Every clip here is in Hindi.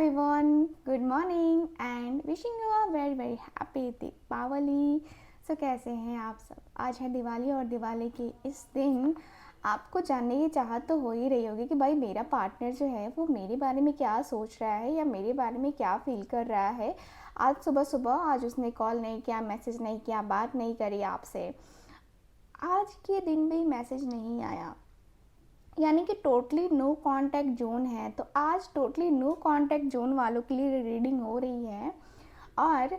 everyone, good morning and wishing you a very very happy Deepawali. सो कैसे हैं आप सब? आज है दिवाली और दिवाली के इस दिन आपको जानने की चाहत तो हो ही रही होगी कि भाई मेरा पार्टनर जो है वो मेरे बारे में क्या सोच रहा है या मेरे बारे में क्या फील कर रहा है। आज सुबह सुबह आज उसने कॉल नहीं किया, मैसेज नहीं किया, बात नहीं करी आपसे, आज के दिन भी मैसेज नहीं आया, यानी कि टोटली नो कांटेक्ट जोन है। तो आज टोटली नो कांटेक्ट जोन वालों के लिए रीडिंग हो रही है और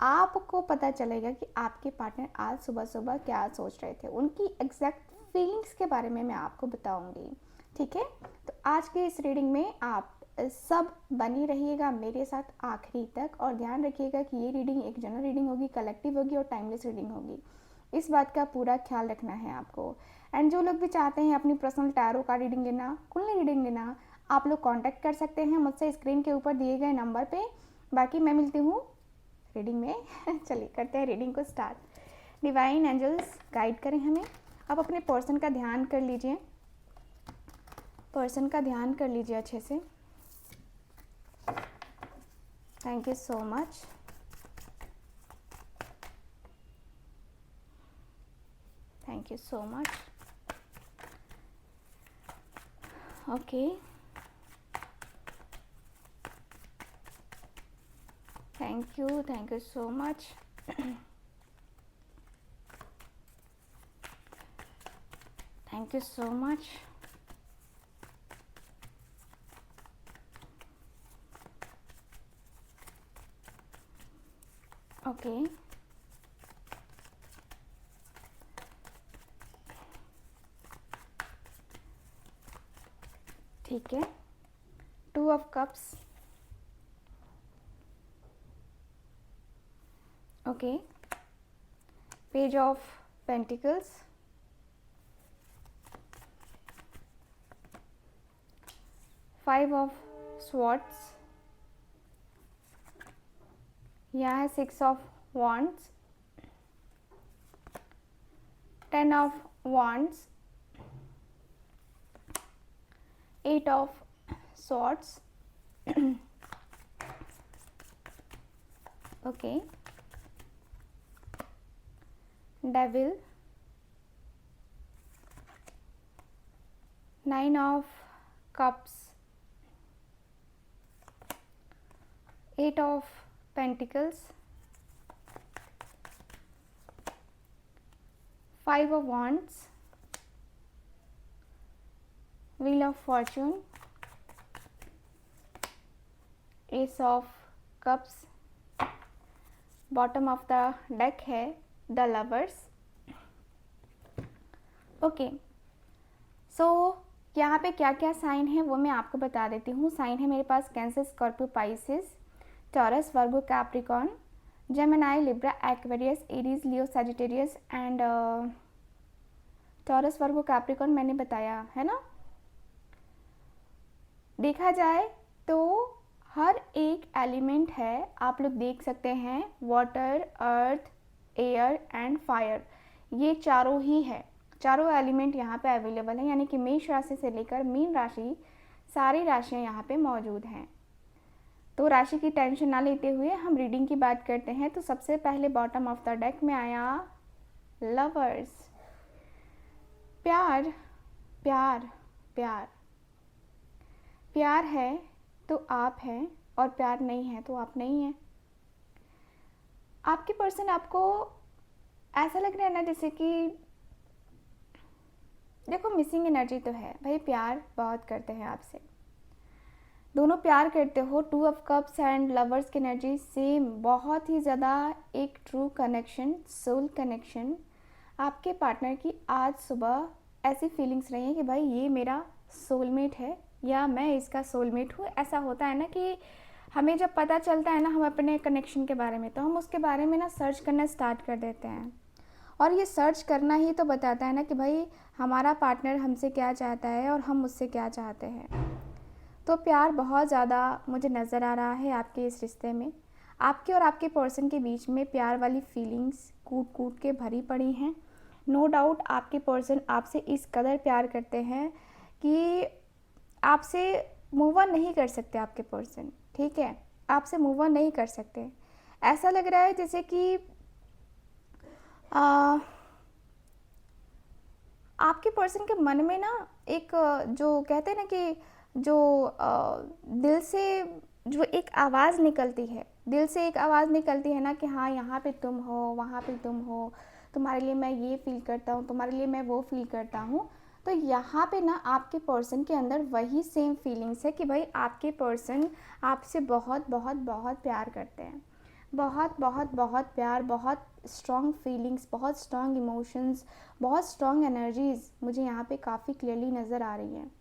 आपको पता चलेगा कि आपके पार्टनर आज सुबह सुबह क्या सोच रहे थे, उनकी एग्जैक्ट फीलिंग्स के बारे में मैं आपको बताऊंगी। ठीक है, तो आज के इस रीडिंग में आप सब बनी रहिएगा मेरे साथ आखिरी तक और ध्यान रखिएगा कि ये रीडिंग एक जनरल रीडिंग होगी, कलेक्टिव होगी और टाइमलेस रीडिंग होगी। इस बात का पूरा ख्याल रखना है आपको। एंड जो लोग भी चाहते हैं अपनी पर्सनल टैरो का रीडिंग लेना, कुंडली रीडिंग लेना, आप लोग कांटेक्ट कर सकते हैं मुझसे स्क्रीन के ऊपर दिए गए नंबर पे। बाकी मैं मिलती हूँ रीडिंग में। चलिए करते हैं रीडिंग को स्टार्ट। डिवाइन एंजल्स गाइड करें हमें। आप अपने पर्सन का ध्यान कर लीजिए, पर्सन का ध्यान कर लीजिए अच्छे से। Thank you so much. Thank you so much. Okay, thank you so much. Thank you so much. Okay, ठीक है। 2 of cups। Okay, page of pentacles. 5 of swords। यहाँ है 6 of wands। 10 of wands। 8 of swords। Okay, devil। 9 of cups। 8 of pentacles। 5 of wands। wheel of fortune। ace of cups। Bottom of the deck है द लवर्स। ओके, सो यहाँ पे क्या क्या साइन है वो मैं आपको बता देती हूँ। साइन है मेरे पास Cancer, Scorpio, Pisces, Taurus, Virgo, Capricorn, Gemini, Libra, Aquarius, Aries, Leo, Sagittarius and Taurus, Virgo, Capricorn मैंने बताया है ना। देखा जाए तो हर एक एलिमेंट है, आप लोग देख सकते हैं, water, earth, air and fire, ये चारों ही है। चारों एलिमेंट यहाँ पे अवेलेबल है, यानी कि मेष राशि से लेकर मीन राशि सारी राशियाँ यहाँ पे मौजूद हैं। तो राशि की टेंशन ना लेते हुए हम रीडिंग की बात करते हैं। तो सबसे पहले बॉटम ऑफ द डेक में आया लवर्स। प्यार प्यार प्यार, प्यार है तो आप हैं और प्यार नहीं है तो आप नहीं हैं। आपके पर्सन आपको ऐसा लग रहा है ना जैसे कि देखो मिसिंग एनर्जी तो है भाई, प्यार बहुत करते हैं आपसे, दोनों प्यार करते हो। 2 ऑफ कप्स एंड लवर्स की एनर्जी सेम, बहुत ही ज़्यादा एक ट्रू कनेक्शन, सोल कनेक्शन। आपके पार्टनर की आज सुबह ऐसी फीलिंग्स रही हैं कि भाई ये मेरा सोलमेट है या मैं इसका सोलमेट हूँ। ऐसा होता है ना कि हमें जब पता चलता है ना हम अपने कनेक्शन के बारे में, तो हम उसके बारे में ना सर्च करना स्टार्ट कर देते हैं और ये सर्च करना ही तो बताता है ना कि भाई हमारा पार्टनर हमसे क्या चाहता है और हम उससे क्या चाहते हैं। तो प्यार बहुत ज़्यादा मुझे नज़र आ रहा है आपके इस रिश्ते में। आपके और आपके पर्सन के बीच में प्यार वाली फीलिंग्स कूट कूट के भरी पड़ी हैं। नो डाउट आपके पर्सन आपसे इस कदर प्यार करते हैं कि आपसे मूव ऑन नहीं कर सकते आपके पर्सन, ठीक है, आपसे मूव ऑन नहीं कर सकते। ऐसा लग रहा है जैसे कि आ, आपके पर्सन के मन में ना एक जो कहते हैं ना कि जो दिल से जो एक आवाज़ निकलती है, दिल से एक आवाज़ निकलती है ना कि हाँ यहाँ पे तुम हो, वहाँ पे तुम हो, तुम्हारे लिए मैं ये फील करता हूँ, तुम्हारे लिए मैं वो फील करता हूँ। तो यहाँ पे ना आपके पर्सन के अंदर वही सेम फीलिंग्स है कि भाई आपके पर्सन आपसे बहुत बहुत बहुत प्यार करते हैं, बहुत बहुत बहुत प्यार, बहुत स्ट्रॉन्ग फीलिंग्स, बहुत स्ट्रॉन्ग इमोशंस, बहुत स्ट्रॉन्ग एनर्जीज़ मुझे यहाँ पे काफ़ी क्लियरली नज़र आ रही हैं।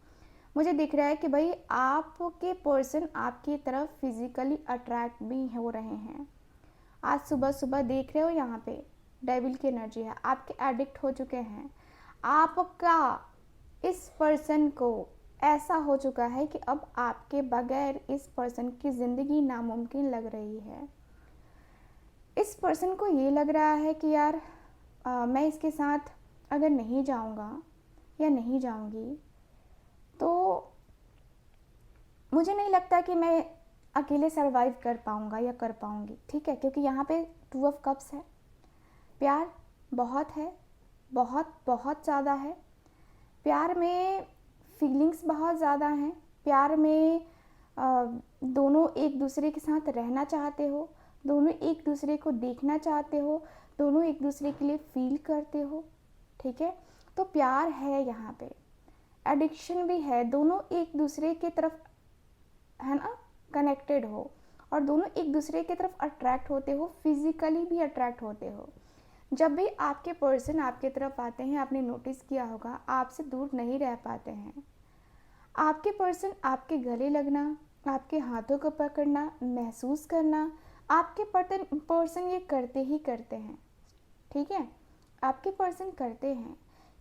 मुझे दिख रहा है कि भाई आपके पर्सन आपकी तरफ फिज़िकली अट्रैक्ट भी हो रहे हैं। आज सुबह सुबह देख रहे हो यहाँ पे डेविल की एनर्जी है, आपके एडिक्ट हो चुके हैं। आपका इस पर्सन को ऐसा हो चुका है कि अब आपके बगैर इस पर्सन की ज़िंदगी नामुमकिन लग रही है। इस पर्सन को ये लग रहा है कि यार मैं इसके साथ अगर नहीं जाऊंगा या नहीं जाऊंगी तो मुझे नहीं लगता कि मैं अकेले सरवाइव कर पाऊंगा या कर पाऊंगी, ठीक है, क्योंकि यहाँ पे 2 ऑफ कप्स है। प्यार बहुत है, बहुत बहुत ज़्यादा है, प्यार में फीलिंग्स बहुत ज़्यादा हैं, प्यार में दोनों एक दूसरे के साथ रहना चाहते हो, दोनों एक दूसरे को देखना चाहते हो, दोनों एक दूसरे के लिए फील करते हो, ठीक है। तो प्यार है यहाँ पे, एडिक्शन भी है, दोनों एक दूसरे के तरफ है ना कनेक्टेड हो और दोनों एक दूसरे की तरफ अट्रैक्ट होते हो, फिजिकली भी अट्रैक्ट होते हो। जब भी आपके पर्सन आपके तरफ आते हैं, आपने नोटिस किया होगा, आपसे दूर नहीं रह पाते हैं। आपके पर्सन आपके गले लगना, आपके हाथों को पकड़ना, महसूस करना, आपके पर्सन ये करते ही करते हैं, ठीक है। आपके पर्सन करते हैं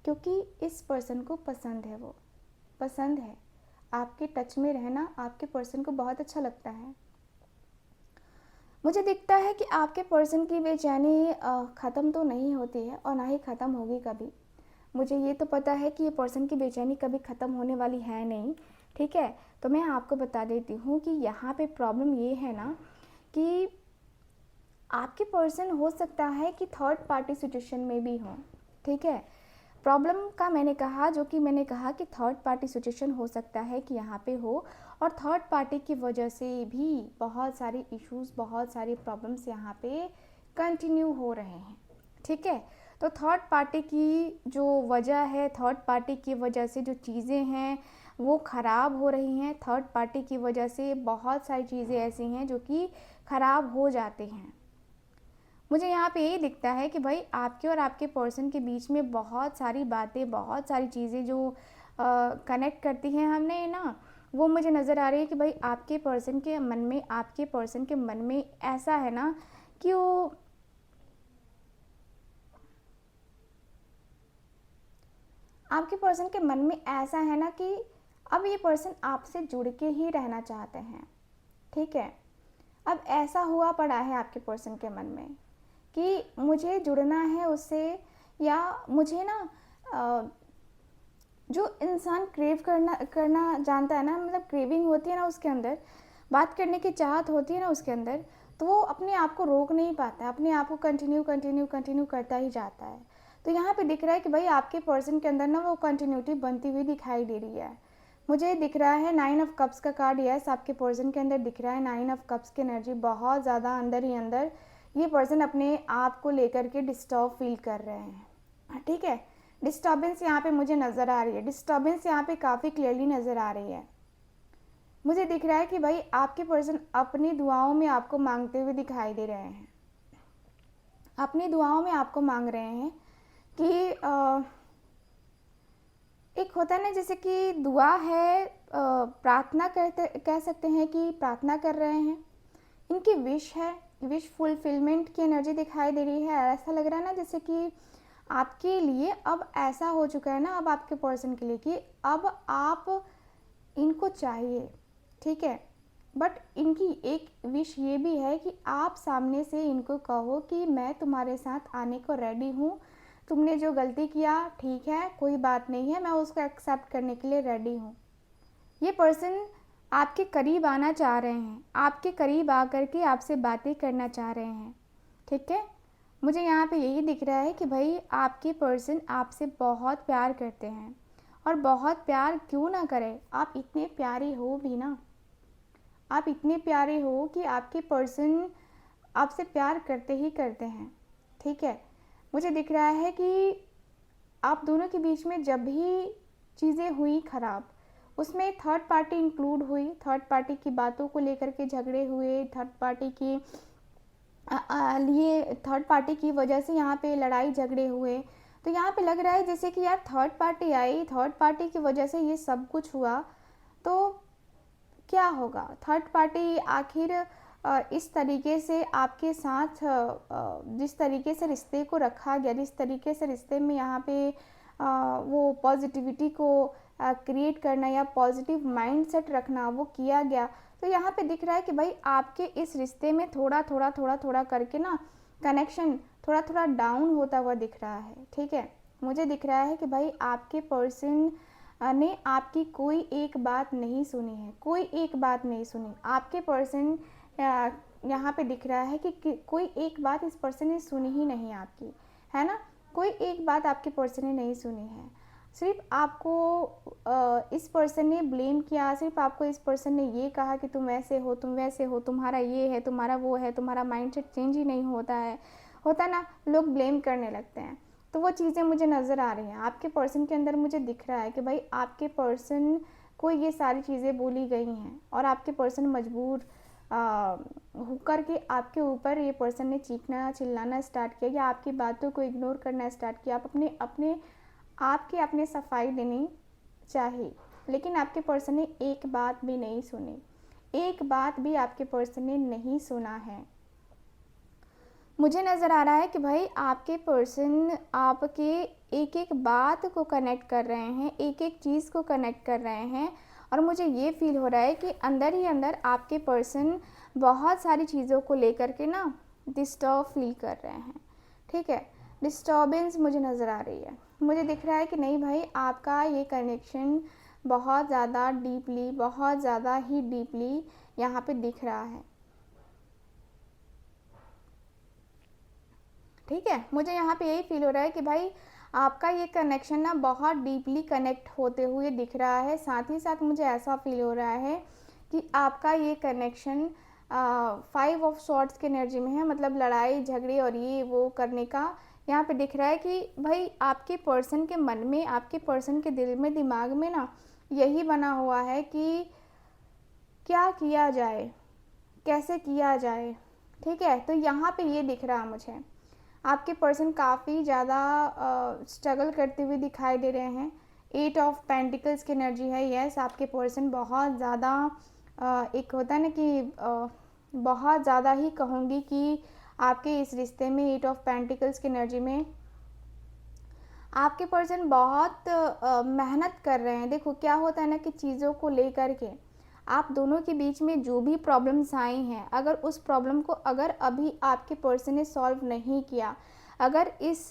क्योंकि इस पर्सन को पसंद है, वो पसंद है आपके टच में रहना, आपके पर्सन को बहुत अच्छा लगता है। मुझे दिखता है कि आपके पर्सन की बेचैनी ख़त्म तो नहीं होती है और ना ही ख़त्म होगी कभी। मुझे ये तो पता है कि ये पर्सन की बेचैनी कभी ख़त्म होने वाली है नहीं, ठीक है। तो मैं आपको बता देती हूँ कि यहाँ पे प्रॉब्लम ये है ना कि आपके पर्सन हो सकता है कि थर्ड पार्टी सिचुएशन में भी हो, ठीक है। प्रॉब्लम का मैंने कहा कि थर्ड पार्टी सिचुएशन हो सकता है कि यहाँ पे हो और थर्ड पार्टी की वजह से भी बहुत सारी इश्यूज़, बहुत सारी प्रॉब्लम्स यहाँ पे कंटिन्यू हो रहे हैं, ठीक है। तो थर्ड पार्टी की जो वजह है, थर्ड पार्टी की वजह से जो चीज़ें हैं वो ख़राब हो रही हैं, थर्ड पार्टी की वजह से बहुत सारी चीज़ें ऐसी हैं जो कि ख़राब हो जाते हैं। मुझे यहाँ पे ये दिखता है कि भाई आपके और आपके पर्सन के बीच में बहुत सारी बातें, बहुत सारी चीज़ें जो कनेक्ट करती हैं हमने ना, वो मुझे नज़र आ रही है कि भाई आपके पर्सन के मन में, आपके पर्सन के मन में ऐसा है ना कि वो आपके पर्सन के मन में ऐसा है ना कि अब ये पर्सन आपसे जुड़ के ही रहना चाहते हैं, ठीक है। अब ऐसा हुआ पड़ा है आपके पर्सन के मन में कि मुझे जुड़ना है उससे, या मुझे ना जो इंसान क्रेव करना करना जानता है ना, मतलब क्रेविंग होती है ना उसके अंदर, बात करने की चाहत होती है ना उसके अंदर, तो वो अपने आप को रोक नहीं पाता है, अपने आप को कंटिन्यू करता ही जाता है। तो यहाँ पे दिख रहा है कि भाई आपके पर्सन के अंदर ना वो कंटिन्यूटी बनती हुई दिखाई दे रही है। मुझे दिख रहा है 9 ऑफ कप्स का कार्ड, यस आपके पर्सन के अंदर दिख रहा है 9 ऑफ कप्स की एनर्जी बहुत ज़्यादा अंदर ही अंदर ये पर्सन अपने आप को लेकर के डिस्टर्ब फील कर रहे हैं, ठीक है। डिस्टर्बेंस यहाँ पे मुझे नज़र आ रही है, डिस्टर्बेंस यहाँ पे काफ़ी क्लियरली नज़र आ रही है। मुझे दिख रहा है कि भाई आपके पर्सन अपनी दुआओं में आपको मांगते हुए दिखाई दे रहे हैं, अपनी दुआओं में आपको मांग रहे हैं कि एक होता है ना जैसे कि दुआ है, प्रार्थना कह सकते हैं कि प्रार्थना कर रहे हैं, इनकी विश है, विश फुलफिलमेंट की एनर्जी दिखाई दे रही है। ऐसा लग रहा है ना जैसे कि आपके लिए अब ऐसा हो चुका है ना, अब आपके पर्सन के लिए कि अब आप इनको चाहिए, ठीक है। बट इनकी एक विश ये भी है कि आप सामने से इनको कहो कि मैं तुम्हारे साथ आने को रेडी हूँ, तुमने जो गलती किया ठीक है, कोई बात नहीं है, मैं उसको एक्सेप्ट करने के लिए रेडी हूँ। ये पर्सन आपके करीब आना चाह रहे हैं, आपके करीब आकर के आपसे बातें करना चाह रहे हैं। ठीक है, मुझे यहाँ पे यही दिख रहा है कि भाई आपके पर्सन आपसे बहुत प्यार करते हैं। और बहुत प्यार क्यों ना करें, आप इतने प्यारे हो भी ना, आप इतने प्यारे हो कि आपके पर्सन आपसे प्यार करते ही करते हैं। ठीक है, मुझे दिख रहा है कि आप दोनों के बीच में जब भी चीज़ें हुई ख़राब, उसमें थर्ड पार्टी इंक्लूड हुई, थर्ड पार्टी की बातों को लेकर के झगड़े हुए, थर्ड पार्टी की लिए थर्ड पार्टी की वजह से यहाँ पे लड़ाई झगड़े हुए। तो यहाँ पे लग रहा है जैसे कि यार थर्ड पार्टी आई, थर्ड पार्टी की वजह से ये सब कुछ हुआ, तो क्या होगा? थर्ड पार्टी आखिर इस तरीके से आपके साथ जिस तरीके से रिश्ते को रखा गया, जिस तरीके से रिश्ते में यहाँ पे वो पॉजिटिविटी को क्रिएट करना या पॉजिटिव माइंडसेट रखना वो किया गया, तो यहाँ पे दिख रहा है कि भाई आपके इस रिश्ते में थोड़ा थोड़ा थोड़ा थोड़ा करके ना कनेक्शन थोड़ा थोड़ा डाउन होता हुआ दिख रहा है। ठीक है, मुझे दिख रहा है कि भाई आपके पर्सन ने आपकी कोई एक बात नहीं सुनी है, कोई एक बात नहीं सुनी। आपके पर्सन यहाँ पे दिख रहा है कि कोई एक बात इस पर्सन ने सुनी ही नहीं आपकी, है ना? कोई एक बात आपके पर्सन ने नहीं सुनी है। सिर्फ आपको इस पर्सन ने ब्लेम किया, सिर्फ आपको इस पर्सन ने ये कहा कि तुम ऐसे हो, तुम वैसे हो, तुम्हारा ये है, तुम्हारा वो है, तुम्हारा माइंडसेट चेंज ही नहीं होता है। होता ना, लोग ब्लेम करने लगते हैं। तो वो चीज़ें मुझे नज़र आ रही हैं आपके पर्सन के अंदर। मुझे दिख रहा है कि भाई आपके पर्सन को ये सारी चीज़ें बोली गई हैं और आपके पर्सन मजबूर होकर के आपके ऊपर ये पर्सन ने चीखना चिल्लाना स्टार्ट किया या आपकी बातों को इग्नोर करना स्टार्ट किया। आप अपने सफाई देनी चाहिए, लेकिन आपके पर्सन ने एक बात भी नहीं सुनी, एक बात भी आपके पर्सन ने नहीं सुना है। मुझे नज़र आ रहा है कि भाई आपके पर्सन आपके एक एक बात को कनेक्ट कर रहे हैं, एक एक चीज़ को कनेक्ट कर रहे हैं। और मुझे ये फील हो रहा है कि अंदर ही अंदर आपके पर्सन बहुत सारी चीज़ों को लेकर के ना डिस्टर्ब फील कर रहे हैं। ठीक है, डिस्टर्बेंस मुझे नज़र आ रही है। मुझे दिख रहा है कि नहीं भाई आपका ये कनेक्शन बहुत ज़्यादा डीपली, बहुत ज़्यादा ही डीपली यहाँ पे दिख रहा है। ठीक है, मुझे यहाँ पे यही फील हो रहा है कि भाई आपका ये कनेक्शन ना बहुत डीपली कनेक्ट होते हुए दिख रहा है। साथ ही साथ मुझे ऐसा फील हो रहा है कि आपका ये कनेक्शन 5 ऑफ सॉर्ड्स की एनर्जी में है, मतलब लड़ाई झगड़े और ये वो करने का यहाँ पे दिख रहा है कि भाई आपके पर्सन के मन में, आपके पर्सन के दिल में, दिमाग में ना यही बना हुआ है कि क्या किया जाए, कैसे किया जाए। ठीक है, तो यहाँ पे ये दिख रहा है मुझे आपके पर्सन काफ़ी ज़्यादा स्ट्रगल करते हुए दिखाई दे रहे हैं। 8 ऑफ पेंटिकल्स की एनर्जी है। यस, आपके पर्सन बहुत ज़्यादा एक होता है ना कि बहुत ज़्यादा ही कहूँगी कि आपके इस रिश्ते में 8 ऑफ पेंटिकल्स की एनर्जी में आपके पर्सन बहुत मेहनत कर रहे हैं। देखो क्या होता है ना कि चीज़ों को लेकर के आप दोनों के बीच में जो भी प्रॉब्लम्स आई हैं, अगर उस प्रॉब्लम को अगर अभी आपके पर्सन ने सॉल्व नहीं किया, अगर इस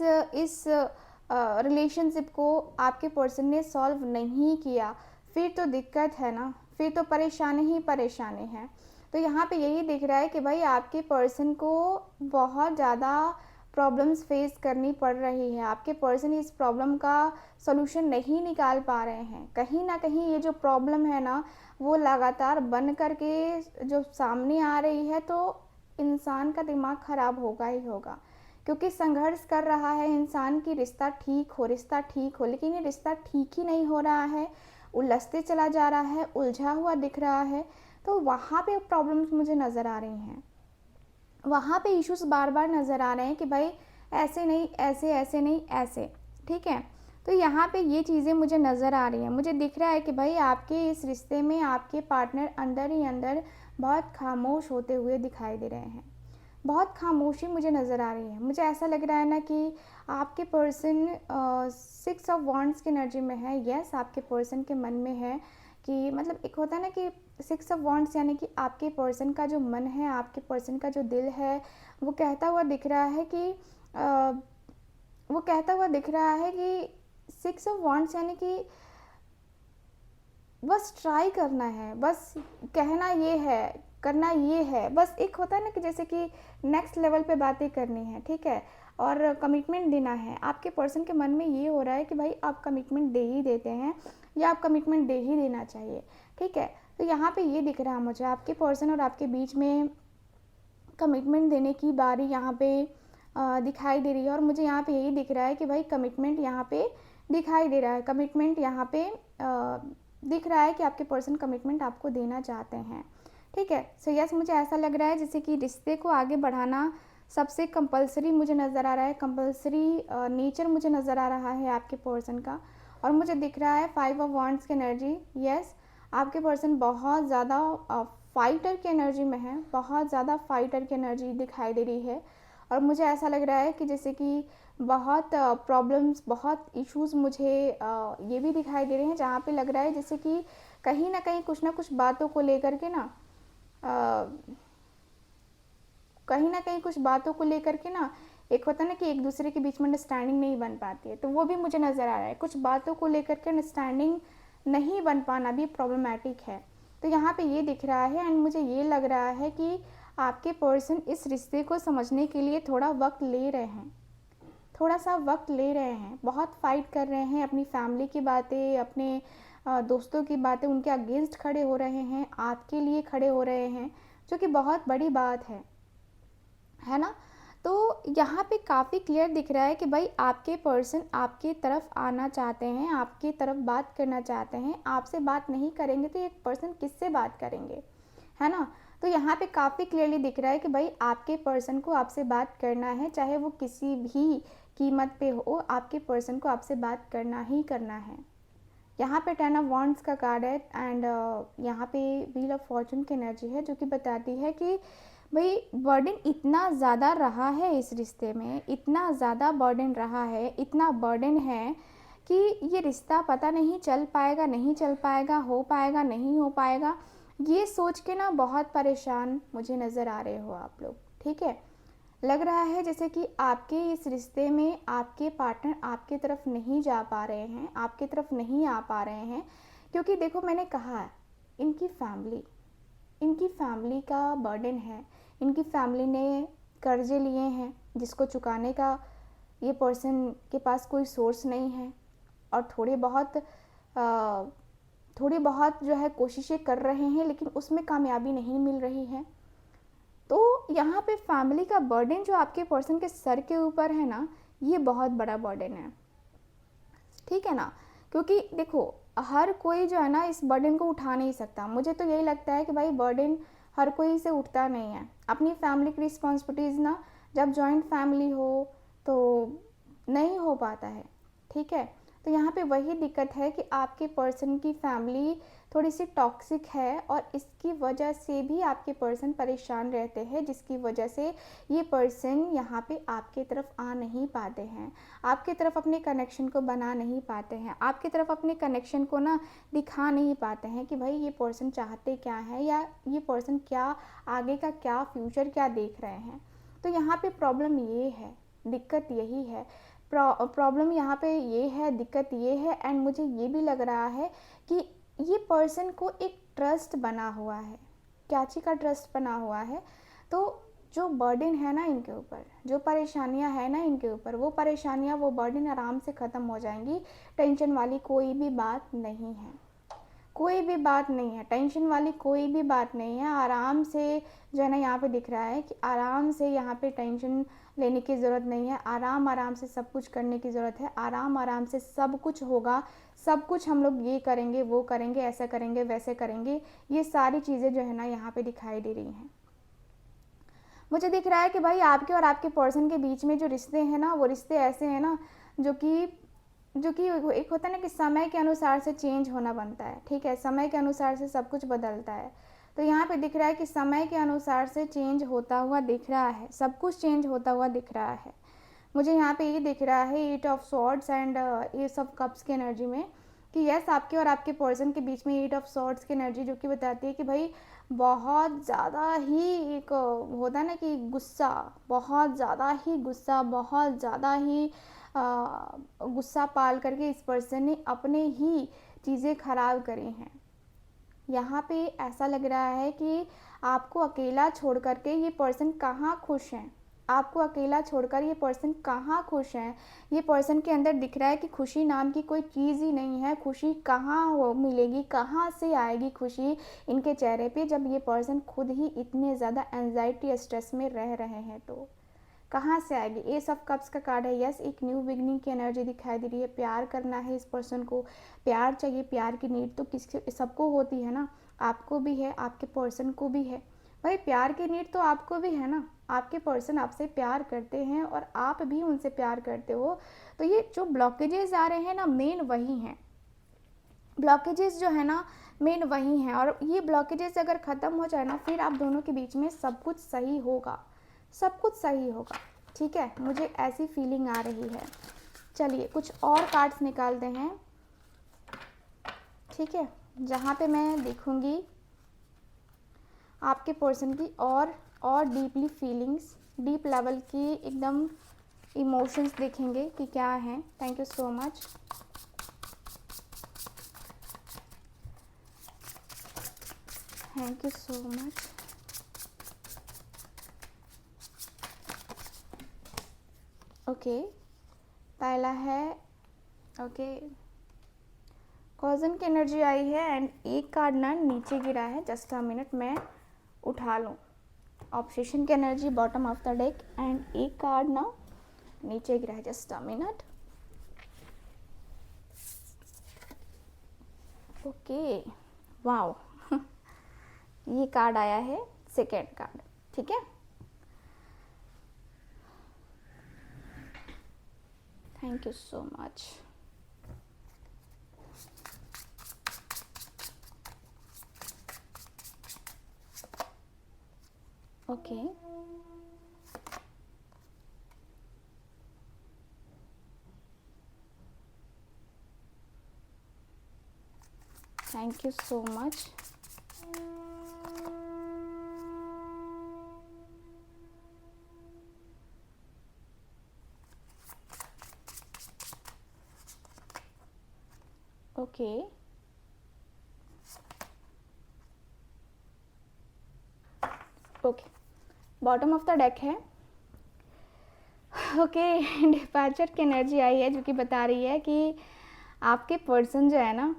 रिलेशनशिप को आपके पर्सन ने सॉल्व नहीं किया, फिर तो दिक्कत है ना, फिर तो परेशानी ही परेशानी है। तो यहाँ पे यही दिख रहा है कि भाई आपके पर्सन को बहुत ज़्यादा प्रॉब्लम्स फेस करनी पड़ रही है। आपके पर्सन इस प्रॉब्लम का सॉल्यूशन नहीं निकाल पा रहे हैं। कहीं ना कहीं ये जो प्रॉब्लम है ना वो लगातार बन करके जो सामने आ रही है, तो इंसान का दिमाग ख़राब होगा ही होगा, क्योंकि संघर्ष कर रहा है इंसान की रिश्ता ठीक हो, रिश्ता ठीक हो, लेकिन ये रिश्ता ठीक ही नहीं हो रहा है, उलझते चला जा रहा है, उलझा हुआ दिख रहा है। तो वहाँ पे प्रॉब्लम्स मुझे नज़र आ रही हैं, वहाँ पे इश्यूज बार बार नज़र आ रहे हैं कि भाई ऐसे नहीं, ऐसे, ऐसे नहीं, ऐसे। ठीक है, तो यहाँ पे ये चीज़ें मुझे नज़र आ रही हैं। मुझे दिख रहा है कि भाई आपके इस रिश्ते में आपके पार्टनर अंदर ही अंदर बहुत खामोश होते हुए दिखाई दे रहे हैं, बहुत खामोशी मुझे नज़र आ रही है। मुझे ऐसा लग रहा है ना कि आपके पर्सन 6 ऑफ वॉन्ड्स की एनर्जी में है। यस, आपके पर्सन के मन में है कि मतलब एक होता है ना कि 6 ऑफ वॉन्ड्स यानी कि आपके पर्सन का जो मन है, आपके पर्सन का जो दिल है, वो कहता हुआ दिख रहा है कि वो कहता हुआ दिख रहा है कि 6 ऑफ वॉन्ड्स यानी कि बस ट्राई करना है, बस कहना ये है, करना ये है, बस एक होता है ना कि जैसे कि नेक्स्ट लेवल पे बातें करनी है, ठीक है, और कमिटमेंट देना है। आपके पर्सन के मन में ये हो रहा है कि भाई आप कमिटमेंट दे ही देते हैं या आप कमिटमेंट दे ही देना चाहिए, ठीक है। तो यहाँ पे ये दिख रहा है मुझे आपके पर्सन और आपके बीच में कमिटमेंट देने की बारी यहाँ पे दिखाई दे रही है, और मुझे यहाँ पे यही दिख रहा है कि भाई कमिटमेंट यहाँ पे दिखाई दे रहा है, कमिटमेंट यहाँ पे दिख रहा है कि आपके पर्सन कमिटमेंट आपको देना चाहते हैं, ठीक है। सो यस, मुझे ऐसा लग रहा है जैसे कि रिश्ते को आगे बढ़ाना सबसे कंपलसरी मुझे नज़र आ रहा है, कंपलसरी नेचर मुझे नज़र आ रहा है आपके पर्सन का। और मुझे दिख रहा है 5 ऑफ वांड्स की एनर्जी। यस, आपके पर्सन बहुत ज़्यादा फाइटर की एनर्जी में है, बहुत ज़्यादा फाइटर की एनर्जी दिखाई दे रही है। और मुझे ऐसा लग रहा है कि जैसे कि बहुत प्रॉब्लम्स, बहुत इश्यूज़ मुझे ये भी दिखाई दे रहे हैं, जहाँ पे लग रहा है जैसे कि कहीं ना कहीं कुछ ना कुछ बातों को लेकर के ना कहीं ना कहीं कुछ बातों को लेकर के ना एक होता है ना कि एक दूसरे के बीच में अंडरस्टैंडिंग नहीं बन पाती है, तो वो भी मुझे नज़र आ रहा है। कुछ बातों को लेकर के अंडरस्टैंडिंग नहीं बन पाना भी प्रॉब्लमैटिक है, तो यहाँ पे ये दिख रहा है। एंड मुझे ये लग रहा है कि आपके पर्सन इस रिश्ते को समझने के लिए थोड़ा वक्त ले रहे हैं, थोड़ा सा वक्त ले रहे हैं, बहुत फाइट कर रहे हैं, अपनी फैमिली की बातें, अपने दोस्तों की बातें, उनके अगेंस्ट खड़े हो रहे हैं, आपके लिए खड़े हो रहे हैं, जो कि बहुत बड़ी बात है ना। तो यहाँ पे काफ़ी क्लियर दिख रहा है कि भाई आपके पर्सन आपके तरफ आना चाहते हैं, आपकी तरफ बात करना चाहते हैं। आपसे बात नहीं करेंगे तो एक पर्सन किससे बात करेंगे, है ना। तो यहाँ पे काफ़ी क्लियरली दिख रहा है कि भाई आपके पर्सन को आपसे बात करना है, चाहे वो किसी भी कीमत पे हो, आपके पर्सन को आपसे बात करना ही करना है। यहाँ पे 10 ऑफ वांड्स का कार्ड है एंड यहाँ पे व्हील ऑफ फॉर्चून की एनर्जी है, जो कि बताती है कि भाई बर्डन इतना ज़्यादा रहा है इस रिश्ते में, इतना ज़्यादा बर्डन रहा है, इतना बर्डन है कि ये रिश्ता पता नहीं चल पाएगा, नहीं चल पाएगा, हो पाएगा, नहीं हो पाएगा, ये सोच के ना बहुत परेशान मुझे नज़र आ रहे हो आप लोग, ठीक है। लग रहा है जैसे कि आपके इस रिश्ते में आपके पार्टनर आपके तरफ नहीं जा पा रहे हैं, आपके तरफ नहीं आ पा रहे हैं, क्योंकि देखो मैंने कहा इनकी फैमिली का बर्डन है, इनकी फैमिली ने कर्जे लिए हैं जिसको चुकाने का ये पर्सन के पास कोई सोर्स नहीं है, और थोड़ी बहुत जो है कोशिशें कर रहे हैं, लेकिन उसमें कामयाबी नहीं मिल रही है। तो यहाँ पे फैमिली का बर्डन जो आपके पर्सन के सर के ऊपर है ना, ये बहुत बड़ा बर्डन है, ठीक है ना। क्योंकि देखो हर कोई जो है ना इस बर्डन को उठा नहीं सकता। मुझे तो यही लगता है कि भाई बर्डन हर कोई से उठता नहीं है। अपनी फैमिली की रिस्पॉन्सिबिलिटीज़ ना जब जॉइंट फैमिली हो तो नहीं हो पाता है, ठीक है। तो यहाँ पे वही दिक्कत है कि आपके पर्सन की फैमिली थोड़ी सी टॉक्सिक है, और इसकी वजह से भी आपके पर्सन परेशान रहते हैं, जिसकी वजह से ये पर्सन यहाँ पे आपके तरफ आ नहीं पाते हैं, आपके तरफ अपने कनेक्शन को बना नहीं पाते हैं, आपकी तरफ अपने कनेक्शन को ना दिखा नहीं पाते हैं कि भाई ये पर्सन चाहते क्या है, या ये पर्सन क्या आगे का क्या फ्यूचर क्या देख रहे हैं। तो यहाँ पे प्रॉब्लम ये है, दिक्कत यही है, प्रॉब्लम यहाँ पे ये है, दिक्कत ये है। एंड मुझे ये भी लग रहा है कि ये पर्सन को एक ट्रस्ट बना हुआ है। क्या चीज़ का ट्रस्ट बना हुआ है? तो जो बर्डन है ना इनके ऊपर, जो परेशानियां है ना इनके ऊपर, वो परेशानियां, वो बर्डन आराम से ख़त्म हो जाएंगी। टेंशन वाली कोई भी बात नहीं है, कोई भी बात नहीं है, टेंशन वाली कोई भी बात नहीं है। आराम से जो है ना यहाँ पे दिख रहा है कि आराम से यहाँ पे टेंशन लेने की ज़रूरत नहीं है, आराम से सब कुछ करने की ज़रूरत है, आराम से सब कुछ होगा, सब कुछ हम लोग ये करेंगे, वो करेंगे, ऐसा करेंगे, वैसे करेंगे। ये सारी चीज़ें जो है ना यहाँ पे दिखाई दे रही हैं। मुझे दिख रहा है कि भाई आपके और आपके पर्सन के बीच में जो रिश्ते हैं ना, वो रिश्ते ऐसे हैं ना जो कि एक होता है ना कि समय के अनुसार से चेंज होना बनता है, ठीक है। समय के अनुसार से सब कुछ बदलता है। तो यहाँ पे दिख रहा है कि समय के अनुसार से चेंज होता हुआ दिख रहा है, सब कुछ चेंज होता हुआ दिख रहा है। मुझे यहाँ पे ये दिख रहा है 8 of swords and S of cups की एनर्जी में, कि यस आपके और आपके पर्सन के बीच में 8 ऑफ सॉर्ड्स की एनर्जी, जो कि बताती है कि भाई बहुत ज़्यादा ही एक होता है ना कि गुस्सा, बहुत ज़्यादा ही गुस्सा, बहुत ज़्यादा ही गुस्सा पाल करके इस पर्सन ने अपने ही चीज़ें ख़राब करी हैं, यहाँ पे ऐसा लग रहा है कि आपको अकेला छोड़ कर के ये पर्सन कहाँ खुश हैं, आपको अकेला छोड़कर ये पर्सन कहाँ खुश है। ये पर्सन के अंदर दिख रहा है कि खुशी नाम की कोई चीज़ ही नहीं है। खुशी कहाँ हो मिलेगी, कहाँ से आएगी खुशी इनके चेहरे पे, जब ये पर्सन खुद ही इतने ज़्यादा एंजाइटी स्ट्रेस में रह रहे हैं। तो कहाँ से आएगी। एस ऑफ कप्स का कार्ड है। यस, एक न्यू बिगनिंग की एनर्जी दिखाई दे रही है। प्यार करना है इस पर्सन को, प्यार चाहिए। प्यार की नीड तो किसी सबको होती है ना, आपको भी है, आपके पर्सन को भी है भाई। प्यार की नीड तो आपको भी है ना, आपके पर्सन आपसे प्यार करते हैं और आप भी उनसे प्यार करते हो। तो ये जो ब्लॉकेजेस आ रहे हैं ना, मेन वही हैं। ब्लॉकेजेस जो है ना, मेन वही हैं। और ये ब्लॉकेजेस अगर ख़त्म हो जाए ना, फिर आप दोनों के बीच में सब कुछ सही होगा, सब कुछ सही होगा। ठीक है, मुझे ऐसी फीलिंग आ रही है। चलिए कुछ और कार्ड्स निकालते हैं। ठीक है, जहाँ पे मैं देखूँगी आपके पर्सन की और डीपली फीलिंग्स, डीप लेवल की एकदम इमोशंस देखेंगे कि क्या है। Thank you so much. Thank you so much. Okay, पहला है ओके कॉजन की एनर्जी आई है एंड एक कार्ड ना नीचे गिरा है। जस्ट अ मिनट, मैं उठा लूँ। ऑब्सेशन की energy bottom of the deck and एक कार्ड ना नीचे गिरा है। Just a minute. Okay, wow ये कार्ड आया है, सेकेंड कार्ड। ठीक है, thank you so much. Okay, thank you so much. Okay, okay, bottom of the deck है। ओके, डिपार्चर की एनर्जी आई है जो कि बता रही है कि आपके पर्सन जो है ना,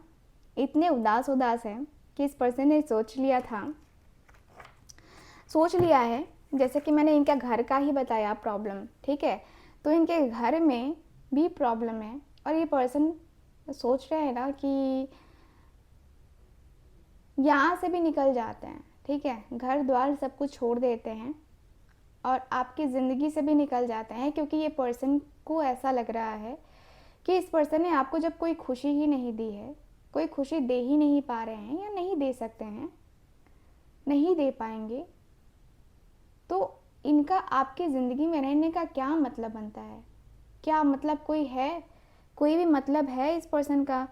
इतने उदास है कि इस पर्सन ने सोच लिया है। जैसे कि मैंने इनका घर का ही बताया प्रॉब्लम। ठीक है, तो इनके घर में भी प्रॉब्लम है और ये पर्सन सोच रहे हैं ना कि यहाँ से भी निकल जाते हैं। ठीक है, घर द्वार सब कुछ छोड़ देते हैं और आपकी ज़िंदगी से भी निकल जाते हैं, क्योंकि ये पर्सन को ऐसा लग रहा है कि इस पर्सन ने आपको जब कोई खुशी ही नहीं दी है, कोई खुशी दे ही नहीं पा रहे हैं या नहीं दे सकते हैं, नहीं दे पाएंगे, तो इनका आपकी ज़िंदगी में रहने का क्या मतलब बनता है। क्या मतलब कोई है, कोई भी मतलब है इस पर्सन का।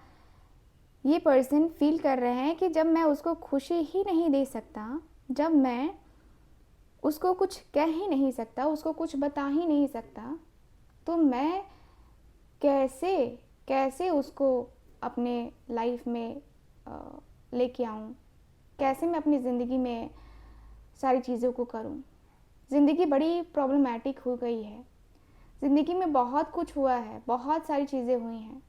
ये पर्सन फील कर रहे हैं कि जब मैं उसको खुशी ही नहीं दे सकता, जब मैं उसको कुछ कह ही नहीं सकता, उसको कुछ बता ही नहीं सकता, तो मैं कैसे कैसे उसको अपने लाइफ में लेके आऊँ, कैसे मैं अपनी ज़िंदगी में सारी चीज़ों को करूँ। ज़िंदगी बड़ी प्रॉब्लमैटिक हो गई है, ज़िंदगी में बहुत कुछ हुआ है, बहुत सारी चीज़ें हुई हैं।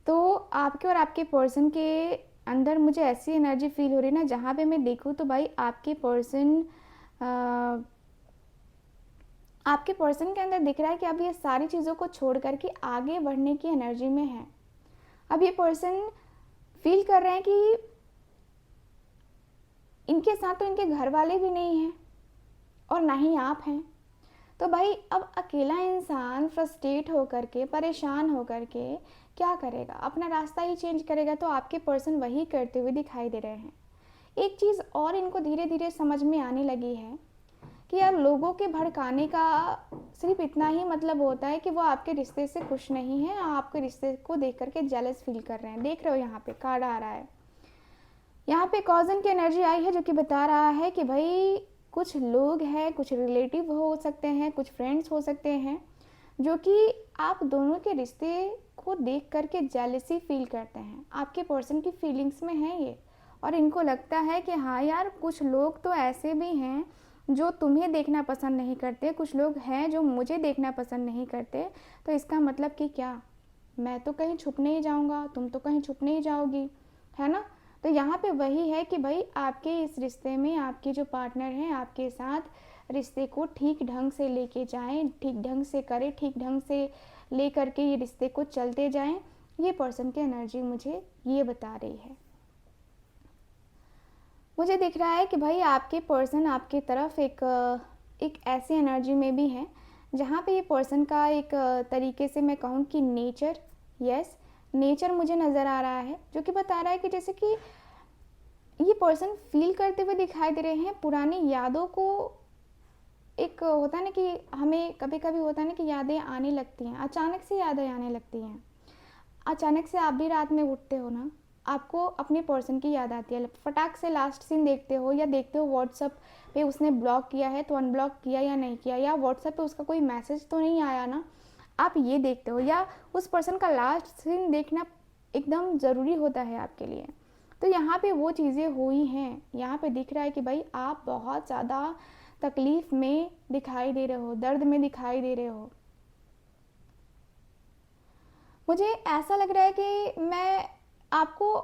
तो आपके और आपके पर्सन के अंदर मुझे ऐसी एनर्जी फील हो रही है ना, जहाँ पे मैं देखूँ तो भाई आपके पर्सन के अंदर दिख रहा है कि अब ये सारी चीज़ों को छोड़ करके आगे बढ़ने की एनर्जी में है। अब ये पर्सन फील कर रहे हैं कि इनके साथ तो इनके घर वाले भी नहीं हैं और ना ही आप हैं। तो भाई अब अकेला इंसान फ्रस्ट्रेट होकर के, परेशान होकर के क्या करेगा, अपना रास्ता ही चेंज करेगा। तो आपके पर्सन वही करते हुए दिखाई दे रहे हैं। एक चीज़ और इनको धीरे धीरे समझ में आने लगी है कि यार लोगों के भड़काने का सिर्फ इतना ही मतलब होता है कि वो आपके रिश्ते से खुश नहीं है, आपके रिश्ते को देख करके जेलस फील कर रहे हैं। देख रहे हो यहाँ पे कार्ड आ रहा है, यहाँ पे कॉजन की एनर्जी आई है जो कि बता रहा है कि भाई कुछ लोग हैं, कुछ रिलेटिव हो सकते हैं, कुछ फ्रेंड्स हो सकते हैं, जो कि आप दोनों के रिश्ते को देख करके जेलसी फील करते हैं। आपके पर्सन की फीलिंग्स में है ये, और इनको लगता है कि हाँ यार, कुछ लोग तो ऐसे भी हैं जो तुम्हें देखना पसंद नहीं करते, कुछ लोग हैं जो मुझे देखना पसंद नहीं करते, तो इसका मतलब कि क्या, मैं तो कहीं छुप नहीं जाऊंगा, तुम तो कहीं छुप नहीं जाओगी, है ना। तो यहाँ पे वही है कि भाई आपके इस रिश्ते में आपके जो पार्टनर हैं आपके साथ रिश्ते को ठीक ढंग से लेके जाएं, ठीक ढंग से करें, ठीक ढंग से ले करके ये रिश्ते को चलते जाएं। ये पर्सन की एनर्जी मुझे ये बता रही है। मुझे दिख रहा है कि भाई आपके पर्सन आपकी तरफ एक ऐसी एनर्जी में भी है जहाँ पे ये पर्सन का एक तरीके से मैं कहूँ कि नेचर, यस नेचर मुझे नज़र आ रहा है, जो कि बता रहा है कि जैसे कि ये पर्सन फील करते हुए दिखाई दे रहे हैं पुरानी यादों को। एक होता है ना कि हमें कभी कभी होता है ना कि यादें आने लगती हैं, अचानक से यादें आने लगती हैं। अचानक से आप भी रात में उठते हो ना, आपको अपने पर्सन की याद आती है, फटाक से लास्ट सीन देखते हो या देखते हो व्हाट्सअप पे उसने ब्लॉक किया है तो अनब्लॉक किया या नहीं किया, या व्हाट्सअप पे उसका कोई मैसेज तो नहीं आया ना, आप ये देखते हो, या उस पर्सन का लास्ट सीन देखना एकदम ज़रूरी होता है आपके लिए। तो यहाँ पे वो चीज़ें हुई हैं, यहाँ पे दिख रहा है कि भाई आप बहुत ज़्यादा तकलीफ़ में दिखाई दे रहे हो, दर्द में दिखाई दे रहे हो। मुझे ऐसा लग रहा है कि मैं आपको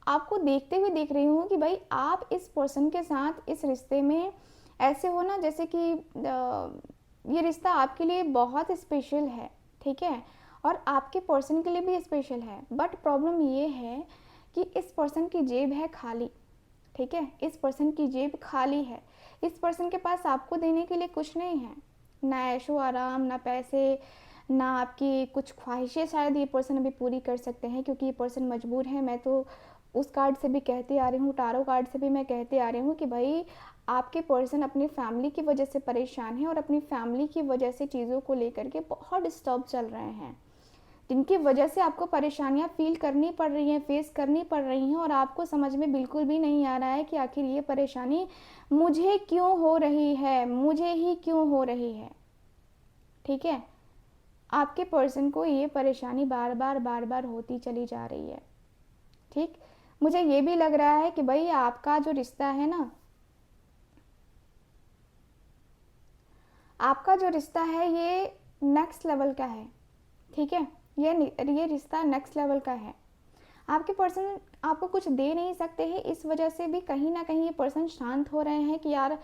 आपको देखते हुए देख रही हूँ कि भाई आप इस पर्सन के साथ इस रिश्ते में ऐसे हो ना जैसे कि ये रिश्ता आपके लिए बहुत स्पेशल है, ठीक है, और आपके पर्सन के लिए भी स्पेशल है। बट प्रॉब्लम ये है कि इस पर्सन की जेब है खाली, ठीक है, इस पर्सन की जेब खाली है। इस पर्सन के पास आपको देने के लिए कुछ नहीं है, ना ऐशो आराम, ना पैसे, ना आपकी कुछ ख्वाहिशें शायद ये पर्सन अभी पूरी कर सकते हैं, क्योंकि ये पर्सन मजबूर है। मैं तो उस कार्ड से भी कहती आ रही हूँ, टारो कार्ड से भी मैं कहती आ रही हूँ कि भाई आपके पर्सन अपनी फैमिली की वजह से परेशान है, और अपनी फैमिली की वजह से चीज़ों को लेकर के बहुत डिस्टर्ब चल रहे हैं, जिनकी वजह से आपको परेशानियां फील करनी पड़ रही हैं, फेस करनी पड़ रही हैं, और आपको समझ में बिल्कुल भी नहीं आ रहा है कि आखिर ये परेशानी मुझे क्यों हो रही है, मुझे ही क्यों हो रही है, ठीक है। आपके पर्सन को ये परेशानी बार बार होती चली जा रही है, ठीक। मुझे ये भी लग रहा है कि भाई आपका जो रिश्ता है ना, आपका जो रिश्ता है ये नेक्स्ट लेवल का है, ठीक है, ये रिश्ता नेक्स्ट लेवल का है। आपके पर्सन आपको कुछ दे नहीं सकते हैं, इस वजह से भी कहीं ना कहीं ये पर्सन शांत हो रहे हैं कि यार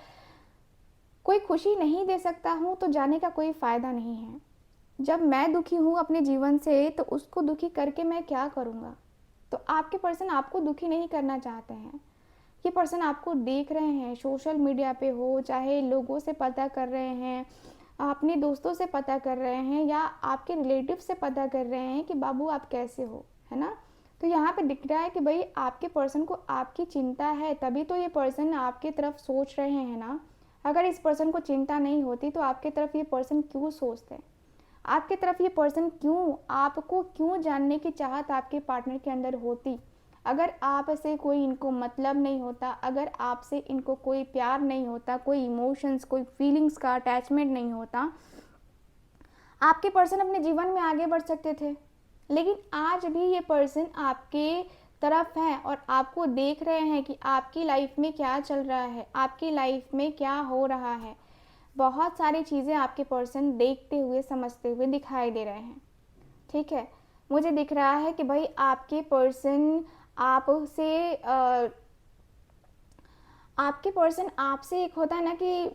कोई खुशी नहीं दे सकता हूँ तो जाने का कोई फ़ायदा नहीं है। जब मैं दुखी हूँ अपने जीवन से तो उसको दुखी करके मैं क्या करूँगा। तो आपके पर्सन आपको दुखी नहीं करना चाहते हैं। ये पर्सन आपको देख रहे हैं, सोशल मीडिया पे हो चाहे लोगों से पता कर रहे हैं, अपने दोस्तों से पता कर रहे हैं, या आपके रिलेटिव से पता कर रहे हैं कि बाबू आप कैसे हो, है ना। तो यहाँ पे दिख रहा है कि भाई आपके पर्सन को आपकी चिंता है, तभी तो ये पर्सन आपकी तरफ सोच रहे हैं ना। अगर इस पर्सन को चिंता नहीं होती तो आपकी तरफ ये पर्सन क्यों सोचते, आपकी तरफ ये पर्सन क्यों, आपको क्यों जानने की चाहत आपके पार्टनर के अंदर होती। अगर आपसे कोई इनको मतलब नहीं होता, अगर आपसे इनको कोई प्यार नहीं होता, कोई इमोशंस, कोई फीलिंग्स का अटैचमेंट नहीं होता, आपके पर्सन अपने जीवन में आगे बढ़ सकते थे। लेकिन आज भी ये पर्सन आपके तरफ है और आपको देख रहे हैं कि आपकी लाइफ में क्या चल रहा है, आपकी लाइफ में क्या हो रहा है। बहुत सारी चीज़ें आपके पर्सन देखते हुए समझते हुए दिखाई दे रहे हैं, ठीक है। मुझे दिख रहा है कि भाई आपके पर्सन आपसे एक होता है ना कि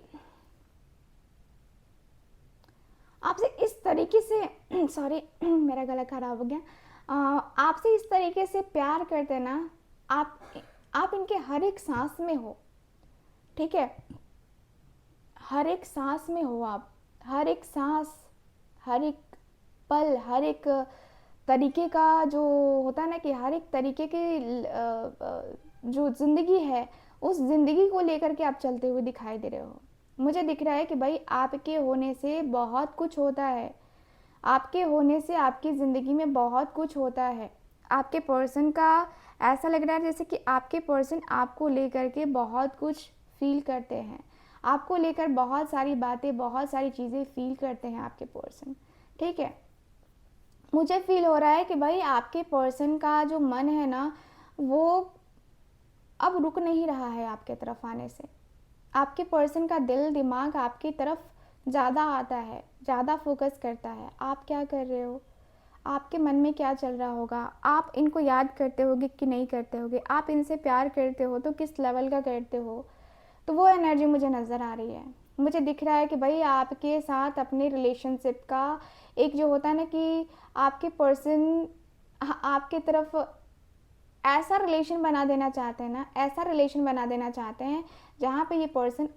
आपसे इस तरीके से सॉरी मेरा गला खराब हो गया, आपसे इस तरीके से प्यार करते ना, आप इनके हर एक सांस में हो, ठीक है, हर एक सांस में हो आप, हर एक सांस, हर एक पल, हर एक तरीके का जो होता है ना कि हर एक तरीके की जो ज़िंदगी है उस ज़िंदगी को लेकर के आप चलते हुए दिखाई दे रहे हो। मुझे दिख रहा है कि भाई आपके होने से बहुत कुछ होता है, आपके होने से आपकी ज़िंदगी में बहुत कुछ होता है। आपके पर्सन का ऐसा लग रहा है जैसे कि आपके पर्सन आपको लेकर के बहुत कुछ फील करते हैं, आपको लेकर बहुत सारी बातें, बहुत सारी चीज़ें फील करते हैं आपके पर्सन, ठीक है। मुझे फील हो रहा है कि भाई आपके पर्सन का जो मन है ना, वो अब रुक नहीं रहा है आपके तरफ आने से। आपके पर्सन का दिल दिमाग आपकी तरफ ज़्यादा आता है, ज़्यादा फोकस करता है। आप क्या कर रहे हो, आपके मन में क्या चल रहा होगा, आप इनको याद करते होगे कि नहीं करते होगे, आप इनसे प्यार करते हो तो किस लेवल का करते हो। तो वो एनर्जी मुझे नज़र आ रही है। मुझे दिख रहा है कि भाई आपके साथ अपने रिलेशनशिप का एक जो होता है ना कि आपके पर्सन आपके तरफ ऐसा रिलेशन बना देना चाहते हैं ना, ऐसा रिलेशन बना देना चाहते हैं जहाँ पे ये पर्सन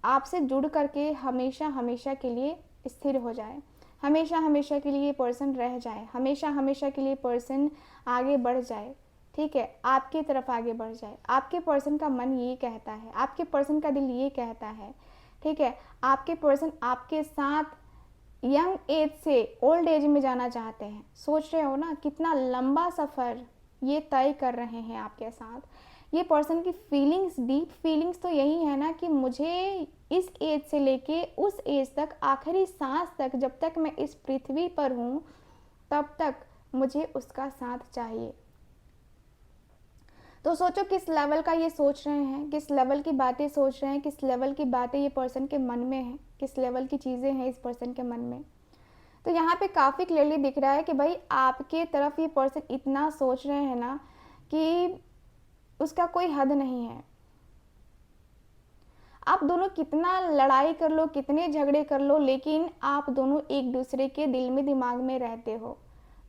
आपसे जुड़ करके हमेशा हमेशा के लिए स्थिर हो जाए, हमेशा हमेशा के लिए ये पर्सन रह जाए, हमेशा हमेशा के लिए पर्सन आगे बढ़ जाए। ठीक है, आपकी तरफ आगे बढ़ जाए। आपके पर्सन का मन ये कहता है, आपके पर्सन का दिल ये कहता है। ठीक है, आपके पर्सन आपके साथ यंग एज से ओल्ड एज में जाना चाहते हैं। सोच रहे हो ना कितना लंबा सफ़र ये तय कर रहे हैं आपके साथ। ये पर्सन की फीलिंग्स, डीप फीलिंग्स तो यही है ना कि मुझे इस एज से लेके उस एज तक, आखिरी सांस तक, जब तक मैं इस पृथ्वी पर हूँ तब तक मुझे उसका साथ चाहिए। तो सोचो किस लेवल का ये सोच रहे हैं, किस लेवल की बातें सोच रहे हैं, किस लेवल की बातें ये पर्सन के मन में हैं, किस लेवल की चीज़ें हैं इस पर्सन के मन में। तो यहाँ पे काफ़ी क्लियरली दिख रहा है कि भाई आपके तरफ ये पर्सन इतना सोच रहे हैं ना कि उसका कोई हद नहीं है। आप दोनों कितना लड़ाई कर लो, कितने झगड़े कर लो, लेकिन आप दोनों एक दूसरे के दिल में दिमाग में रहते हो।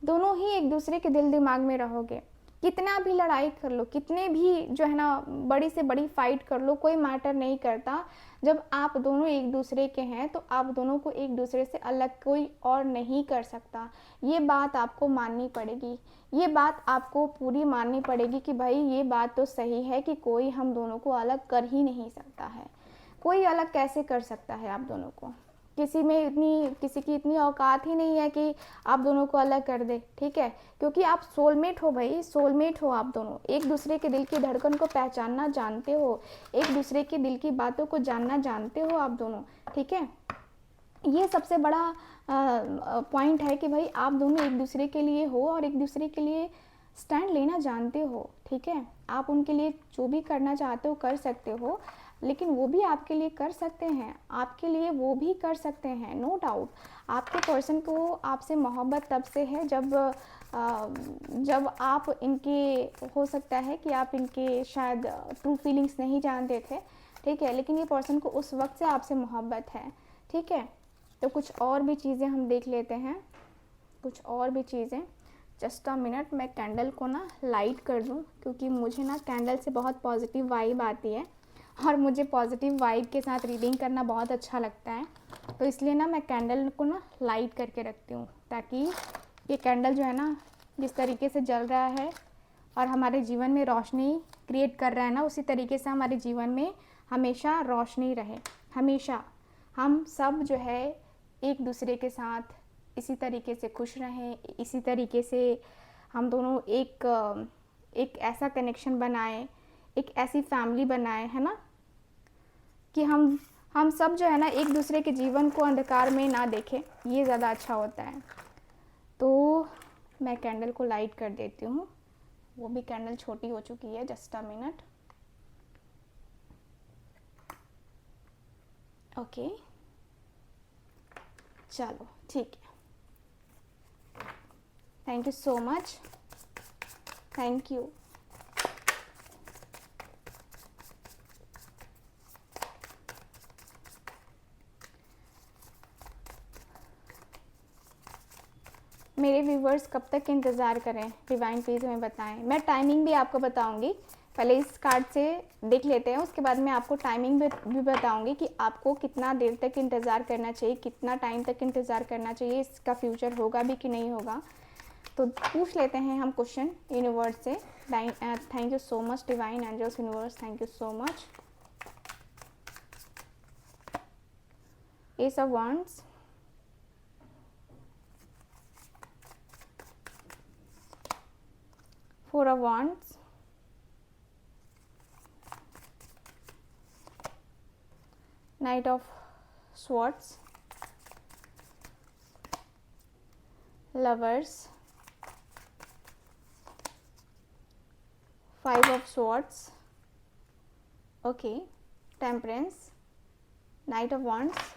दोनों ही एक दूसरे के दिल दिमाग में रहोगे। कितना भी लड़ाई कर लो, कितने भी जो है ना बड़ी से बड़ी फाइट कर लो, कोई मैटर नहीं करता। जब आप दोनों एक दूसरे के हैं तो आप दोनों को एक दूसरे से अलग कोई और नहीं कर सकता। ये बात आपको माननी पड़ेगी, ये बात आपको पूरी माननी पड़ेगी कि भाई ये बात तो सही है कि कोई हम दोनों को अलग कर ही नहीं सकता है। कोई अलग कैसे कर सकता है आप दोनों को? किसी की इतनी औकात ही नहीं है कि आप दोनों को अलग कर दे। ठीक है, क्योंकि आप सोलमेट हो भाई, सोलमेट हो। आप दोनों एक दूसरे के दिल की धड़कन को पहचानना जानते हो, एक दूसरे के दिल की बातों को जानना जानते हो आप दोनों। ठीक है, ये सबसे बड़ा पॉइंट है कि भाई आप दोनों एक दूसरे के लिए हो और एक दूसरे के लिए स्टैंड लेना जानते हो। ठीक है, आप उनके लिए जो भी करना चाहते हो कर सकते हो, लेकिन वो भी आपके लिए कर सकते हैं, आपके लिए वो भी कर सकते हैं, नो डाउट। आपके पर्सन को आपसे मोहब्बत तब से है जब आप इनके, हो सकता है कि आप इनके शायद ट्रू फीलिंग्स नहीं जानते थे। ठीक है, लेकिन ये पर्सन को उस वक्त से आपसे मोहब्बत है। ठीक है, तो कुछ और भी चीज़ें हम देख लेते हैं, कुछ और भी चीज़ें। जस्ट अ मिनट, मैं कैंडल को ना लाइट कर दूं, क्योंकि मुझे ना कैंडल से बहुत पॉजिटिव वाइब आती है और मुझे पॉजिटिव वाइब के साथ रीडिंग करना बहुत अच्छा लगता है। तो इसलिए ना मैं कैंडल को ना लाइट करके रखती हूँ, ताकि ये कैंडल जो है ना जिस तरीके से जल रहा है और हमारे जीवन में रोशनी क्रिएट कर रहा है ना, उसी तरीके से हमारे जीवन में हमेशा रोशनी रहे। हमेशा हम सब जो है एक दूसरे के साथ इसी तरीके से खुश रहें, इसी तरीके से हम दोनों एक ऐसा कनेक्शन बनाएं, एक ऐसी फैमिली बनाएं, है ना, कि हम सब जो है ना एक दूसरे के जीवन को अंधकार में ना देखें। ये ज़्यादा अच्छा होता है। तो मैं कैंडल को लाइट कर देती हूँ। वो भी कैंडल छोटी हो चुकी है। Just a minute. ओके, चलो ठीक है। Thank you so much, thank you. मेरे व्यूवर्स कब तक इंतज़ार करें, डिवाइन प्लीज़ हमें बताएं। मैं टाइमिंग भी आपको बताऊंगी, पहले इस कार्ड से देख लेते हैं, उसके बाद मैं आपको टाइमिंग भी बताऊंगी कि आपको कितना देर तक इंतज़ार करना चाहिए, कितना टाइम तक इंतज़ार करना चाहिए, इसका फ्यूचर होगा भी कि नहीं होगा। तो पूछ लेते हैं हम क्वेश्चन यूनिवर्स से। Thank you so much divine angels universe, thank you so much. Ace of wands, four of wands, knight of swords, lovers, 5 of swords, okay, temperance, knight of wands,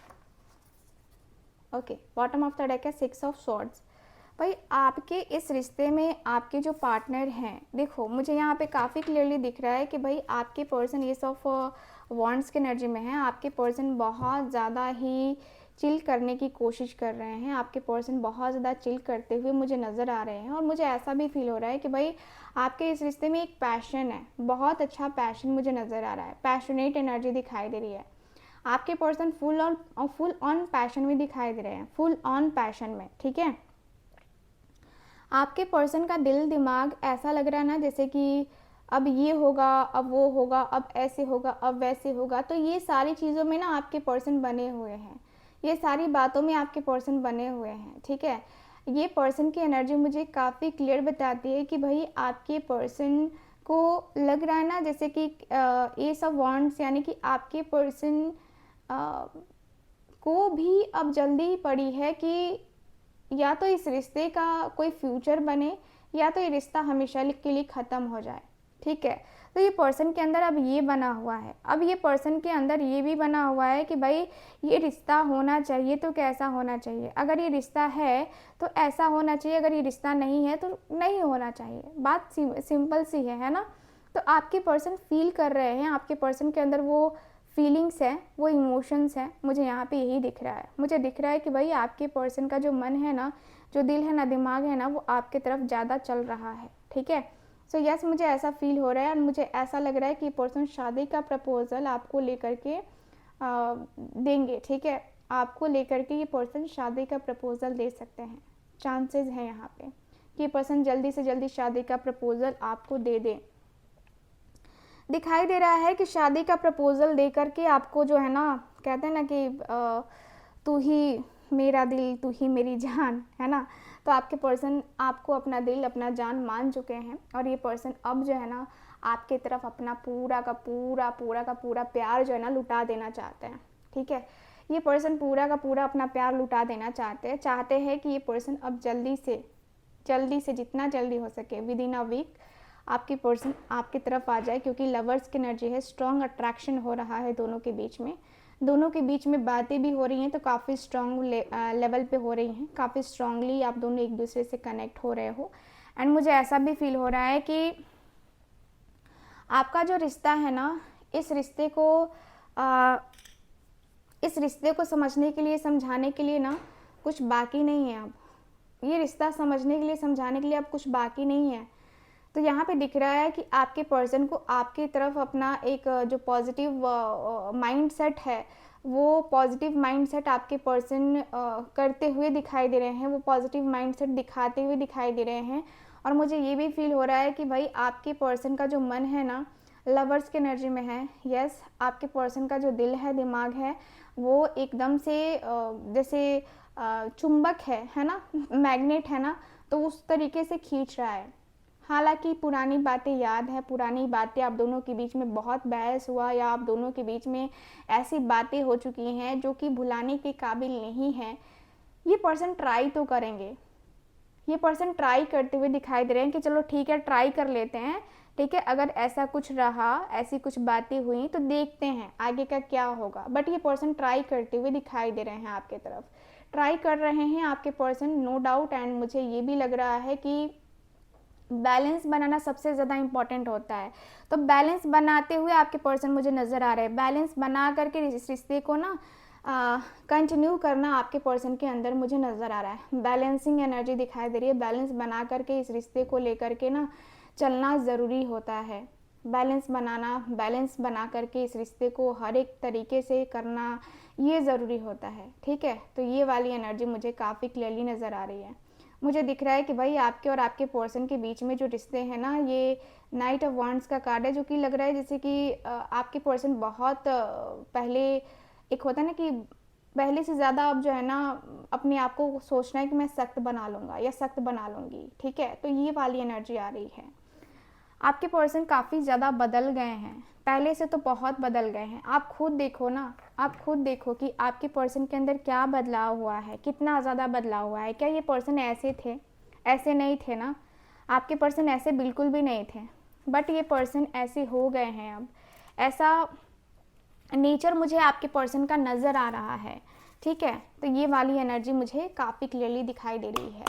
okay, bottom of the deck है 6 ऑफ स्वॉर्ड्स। भाई आपके इस रिश्ते में आपके जो पार्टनर हैं, देखो मुझे यहाँ पे काफ़ी क्लियरली दिख रहा है कि भाई आपके पर्सन एस ऑफ वॉन्ड्स की एनर्जी में है। आपके पर्सन बहुत ज़्यादा ही चिल करने की कोशिश कर रहे हैं। आपके पर्सन बहुत ज़्यादा चिल करते हुए मुझे नज़र आ रहे हैं और मुझे ऐसा भी फील हो रहा है कि भाई आपके इस रिश्ते में एक पैशन है, बहुत अच्छा पैशन मुझे नज़र आ रहा है। पैशनेट एनर्जी दिखाई दे रही है। आपके पर्सन फुल ऑन पैशन में दिखाई दे रहे हैं, फुल ऑन पैशन में, ठीक है। आपके पर्सन का दिल दिमाग ऐसा लग रहा है ना जैसे कि अब ये होगा, अब वो होगा, अब ऐसे होगा, अब वैसे होगा। तो ये सारी चीज़ों में ना आपके पर्सन बने हुए हैं, ये सारी बातों में आपके पर्सन बने हुए हैं, ठीक है। ये पर्सन की एनर्जी मुझे काफ़ी क्लियर बताती है कि भाई आपके पर्सन को लग रहा है ना जैसे कि एस ऑफ वॉन्ड्स, यानी कि आपके पर्सन को भी अब जल्दी पड़ी है कि या तो इस रिश्ते का कोई फ्यूचर बने या तो ये रिश्ता हमेशा के लिए ख़त्म हो जाए, ठीक है। तो ये पर्सन के अंदर अब ये बना हुआ है, अब ये पर्सन के अंदर ये भी बना हुआ है कि भाई ये रिश्ता होना चाहिए तो कैसा होना चाहिए। अगर ये रिश्ता है तो ऐसा होना चाहिए, अगर ये रिश्ता नहीं है तो नहीं होना चाहिए। बात सिंपल सी है ना। तो आपके पर्सन फील कर रहे हैं, आपके पर्सन के अंदर वो फीलिंग्स है, वो इमोशंस हैं। मुझे यहाँ पे यही दिख रहा है। मुझे दिख रहा है कि भाई आपके पर्सन का जो मन है ना, जो दिल है ना, दिमाग है ना, वो आपके तरफ ज़्यादा चल रहा है, ठीक है। सो यस, मुझे ऐसा फील हो रहा है और मुझे ऐसा लग रहा है कि पर्सन शादी का प्रपोजल आपको लेकर के देंगे, ठीक है। आपको लेकर के ये पर्सन शादी का प्रपोजल दे सकते हैं। चांसेस हैं यहाँ पे कि ये पर्सन जल्दी से जल्दी शादी का प्रपोजल आपको दे दे। दिखाई दे रहा है कि शादी का प्रपोजल दे करके आपको जो है ना, कहते हैं ना कि तू ही मेरा दिल, तू ही मेरी जान, है ना। तो आपके पर्सन आपको अपना दिल, अपना जान मान चुके हैं और ये पर्सन अब जो है ना आपके तरफ अपना पूरा का पूरा प्यार जो है ना लुटा देना चाहते हैं, ठीक है। ये पर्सन पूरा का पूरा अपना प्यार लुटा देना चाहते हैं कि ये पर्सन अब जल्दी से जितना जल्दी हो सके विद इन अ वीक आपकी पर्सन आपकी तरफ आ जाए, क्योंकि लवर्स की एनर्जी है। स्ट्रॉन्ग अट्रैक्शन हो रहा है दोनों के बीच में बातें भी हो रही हैं तो काफ़ी स्ट्रॉन्ग लेवल पे हो रही हैं, काफ़ी स्ट्रॉन्गली आप दोनों एक दूसरे से कनेक्ट हो रहे हो। एंड मुझे ऐसा भी फील हो रहा है कि आपका जो रिश्ता है ना, इस रिश्ते को समझने के लिए, समझाने के लिए ना कुछ बाकी नहीं है। अब ये रिश्ता समझने के लिए, समझाने के लिए अब कुछ बाकी नहीं है। तो यहाँ पे दिख रहा है कि आपके पर्सन को आपकी तरफ अपना एक जो पॉजिटिव माइंडसेट है, वो पॉजिटिव माइंडसेट आपके पर्सन करते हुए दिखाई दे रहे हैं, वो पॉजिटिव माइंडसेट दिखाते हुए दिखाई दे रहे हैं। और मुझे ये भी फील हो रहा है कि भाई आपके पर्सन का जो मन है ना लवर्स की एनर्जी में है। यस, आपके पर्सन का जो दिल है, दिमाग है, वो एकदम से जैसे चुंबक है ना, मैग्नेट है ना, तो उस तरीके से खींच रहा है। हालांकि पुरानी बातें याद है, पुरानी बातें, आप दोनों के बीच में बहुत बहस हुआ या आप दोनों के बीच में ऐसी बातें हो चुकी हैं जो कि भुलाने के काबिल नहीं है। ये पर्सन ट्राई तो करेंगे, ये पर्सन ट्राई करते हुए दिखाई दे रहे हैं कि चलो ठीक है, ट्राई कर लेते हैं, ठीक है। अगर ऐसा कुछ रहा, ऐसी कुछ बातें हुई तो देखते हैं आगे का क्या होगा। बट ये पर्सन ट्राई करते हुए दिखाई दे रहे हैं, आपके तरफ ट्राई कर रहे हैं आपके पर्सन, नो डाउट। एंड मुझे ये भी लग रहा है कि बैलेंस बनाना सबसे ज़्यादा इम्पॉर्टेंट होता है। तो बैलेंस बनाते हुए आपके पर्सन मुझे नज़र आ रहे हैं। बैलेंस बना करके इस रिश्ते को ना कंटिन्यू करना आपके पर्सन के अंदर मुझे नज़र आ रहा है। बैलेंसिंग एनर्जी दिखाई दे रही है। बैलेंस बना करके इस रिश्ते को लेकर के ना चलना ज़रूरी होता है। बैलेंस बनाना, बैलेंस बना करके इस रिश्ते को हर एक तरीके से करना, ये ज़रूरी होता है, ठीक है। तो ये वाली एनर्जी मुझे काफ़ी क्लियरली नज़र आ रही है। मुझे दिख रहा है कि भाई आपके और आपके पर्सन के बीच में जो रिश्ते हैं ना, ये नाइट ऑफ वॉन्ड्स का कार्ड है, जो कि लग रहा है जैसे कि आपके पर्सन बहुत पहले, एक होता है ना कि पहले से ज़्यादा अब जो है ना अपने आप को सोचना है कि मैं सख्त बना लूँगा या सख्त बना लूँगी, ठीक है। तो ये वाली एनर्जी आ रही है। आपके पर्सन काफ़ी ज़्यादा बदल गए हैं, पहले से तो बहुत बदल गए हैं। आप खुद देखो ना, आप खुद देखो कि आपके पर्सन के अंदर क्या बदलाव हुआ है, कितना ज़्यादा बदलाव हुआ है। क्या ये पर्सन ऐसे थे? ऐसे नहीं थे ना, आपके पर्सन ऐसे बिल्कुल भी नहीं थे, बट ये पर्सन ऐसे हो गए हैं। अब ऐसा नेचर मुझे आपके पर्सन का नज़र आ रहा है, ठीक है। तो ये वाली एनर्जी मुझे काफ़ी क्लियरली दिखाई दे रही है।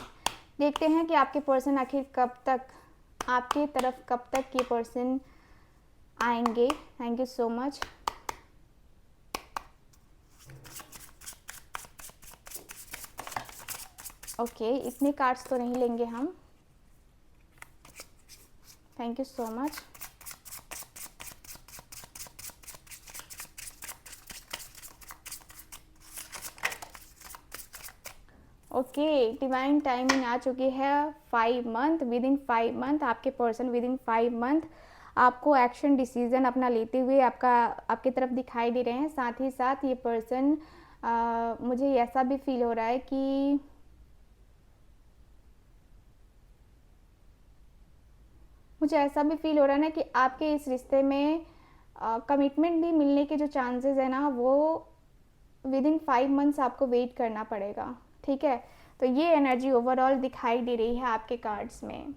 देखते हैं कि आपके पर्सन आखिर कब तक आपके तरफ, कब तक ये पर्सन आएंगे। Thank you so much. Okay, इतने कार्ड्स तो नहीं लेंगे हम। Thank you so much. Okay, divine timing आ चुकी है 5 मंथ। विद इन 5 मंथ आपके पर्सन, विद इन 5 मंथ आपको एक्शन डिसीजन अपना लेते हुए आपकी तरफ दिखाई दे रहे हैं। साथ ही साथ ये पर्सन मुझे ऐसा भी फील हो रहा है कि मुझे ऐसा भी फील हो रहा है ना कि आपके इस रिश्ते में कमिटमेंट भी मिलने के जो चांसेस है ना, वो विद इन 5 मंथ्स आपको वेट करना पड़ेगा, ठीक है। तो ये एनर्जी ओवरऑल दिखाई दे रही है आपके कार्ड्स में।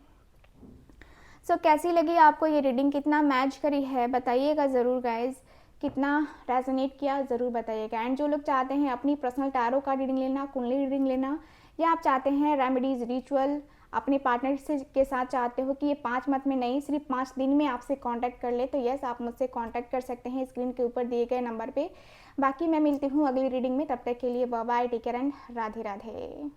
सो कैसी लगी आपको ये रीडिंग, कितना मैच करी है बताइएगा ज़रूर गाइज, कितना रेजोनेट किया ज़रूर बताइएगा। एंड जो लोग चाहते हैं अपनी पर्सनल टैरो का रीडिंग लेना, कुंडली रीडिंग लेना, या आप चाहते हैं रेमेडीज़ रिचुअल अपने पार्टनर से के साथ चाहते हो कि ये 5 मंथ में नहीं, सिर्फ 5 दिन में आपसे कांटेक्ट कर ले, तो यस, आप मुझसे कांटेक्ट कर सकते हैं स्क्रीन के ऊपर दिए गए नंबर पे। बाकी मैं मिलती हूँ अगली रीडिंग में, तब तक के लिए bye bye, take care and Radhe Radhe.